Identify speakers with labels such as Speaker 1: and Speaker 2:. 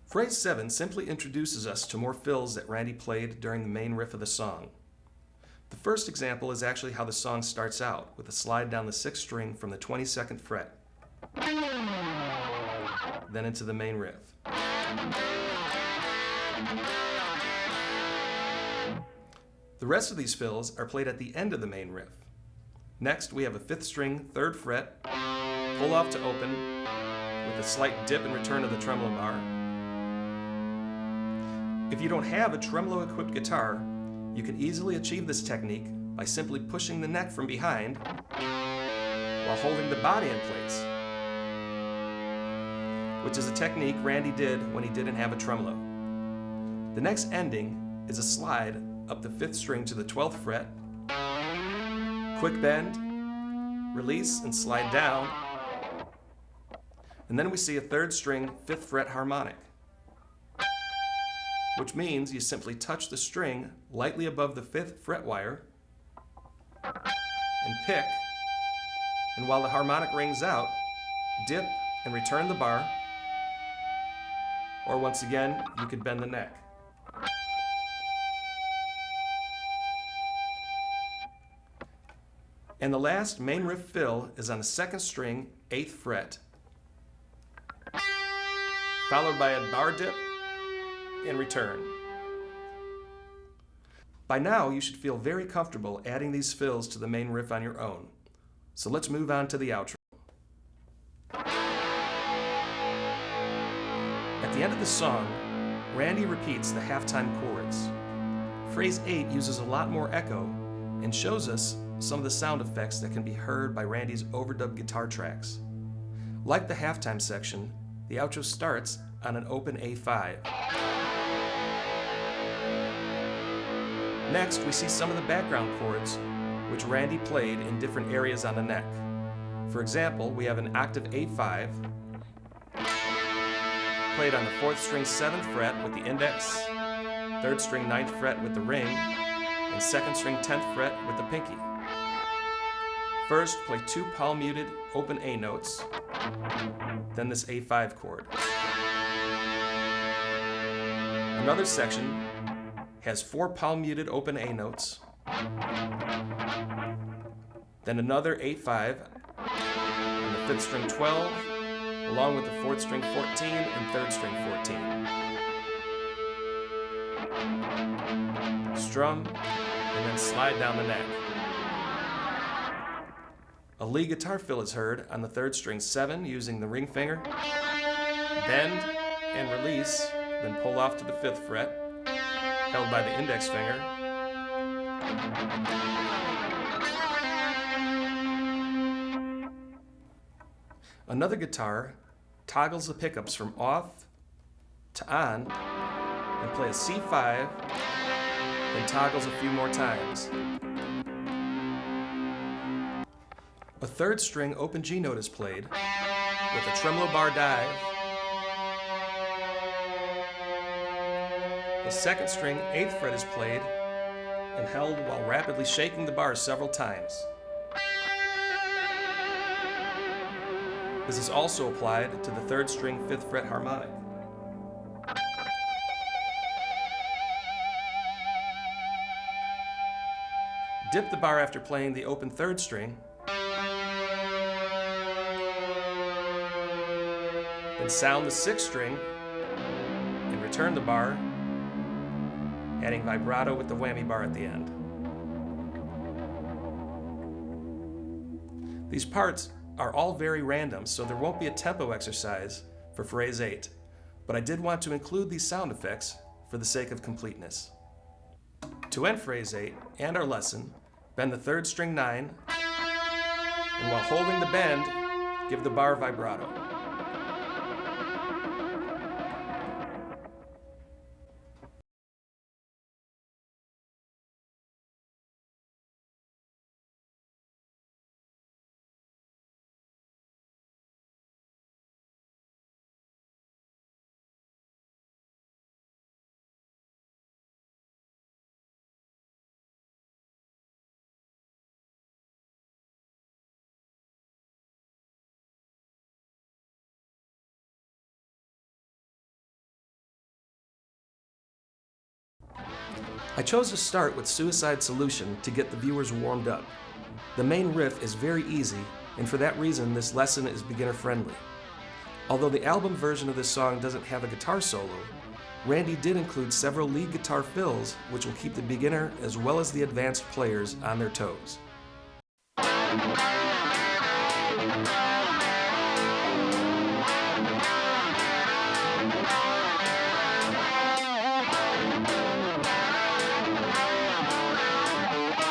Speaker 1: Phrase 7 simply introduces us to more fills that Randy played during the main riff of the song. The first example is actually how the song starts out, with a slide down the 6th string from the 22nd fret, then into the main riff. The rest of these fills are played at the end of the main riff. Next, we have a 5th string, 3rd fret, pull off to open, with a slight dip and return of the tremolo bar. If you don't have a tremolo-equipped guitar, you can easily achieve this technique by simply pushing the neck from behind while holding the body in place, which is a technique Randy did when he didn't have a tremolo. The next ending is a slide up the 5th string to the 12th fret, quick bend, release and slide down, and then we see a 3rd string, 5th fret harmonic, which means you simply touch the string lightly above the 5th fret wire and pick, and while the harmonic rings out, dip and return the bar, or once again, you could bend the neck. And the last main riff fill is on the 2nd string, 8th fret, followed by a bar dip and return. By now, you should feel very comfortable adding these fills to the main riff on your own. So let's move on to the outro. At the end of the song, Randy repeats the halftime chords. Phrase 8 uses a lot more echo and shows us some of the sound effects that can be heard by Randy's overdubbed guitar tracks. Like the halftime section, the outro starts on an open A5. Next, we see some of the background chords which Randy played in different areas on the neck. For example, we have an octave A5 played on the 4th string 7th fret with the index, 3rd string 9th fret with the ring, and 2nd string 10th fret with the pinky. First, play 2 palm muted open A notes, then this A5 chord. Another section has 4 palm muted open A notes, then another A5 on the 5th string 12, along with the 4th string 14 and 3rd string 14. Strum, and then slide down the neck. A lead guitar fill is heard on the 3rd string 7 using the ring finger, bend and release, then pull off to the 5th fret, held by the index finger. Another guitar toggles the pickups from off to on and play a C5, then toggles a few more times. A 3rd string open G note is played with a tremolo bar dive. The 2nd string 8th fret is played and held while rapidly shaking the bars several times. This is also applied to the 3rd string 5th fret harmonic. Dip the bar after playing the open 3rd string, then sound the 6th string and return the bar, adding vibrato with the whammy bar at the end. These parts are all very random, so there won't be a tempo exercise for phrase 8, but I did want to include these sound effects for the sake of completeness. To end phrase 8 and our lesson, bend the 3rd string 9, and while holding the bend, give the bar vibrato. I chose to start with Suicide Solution to get the viewers warmed up. The main riff is very easy, and for that reason this lesson is beginner friendly. Although the album version of this song doesn't have a guitar solo, Randy did include several lead guitar fills which will keep the beginner as well as the advanced players on their toes.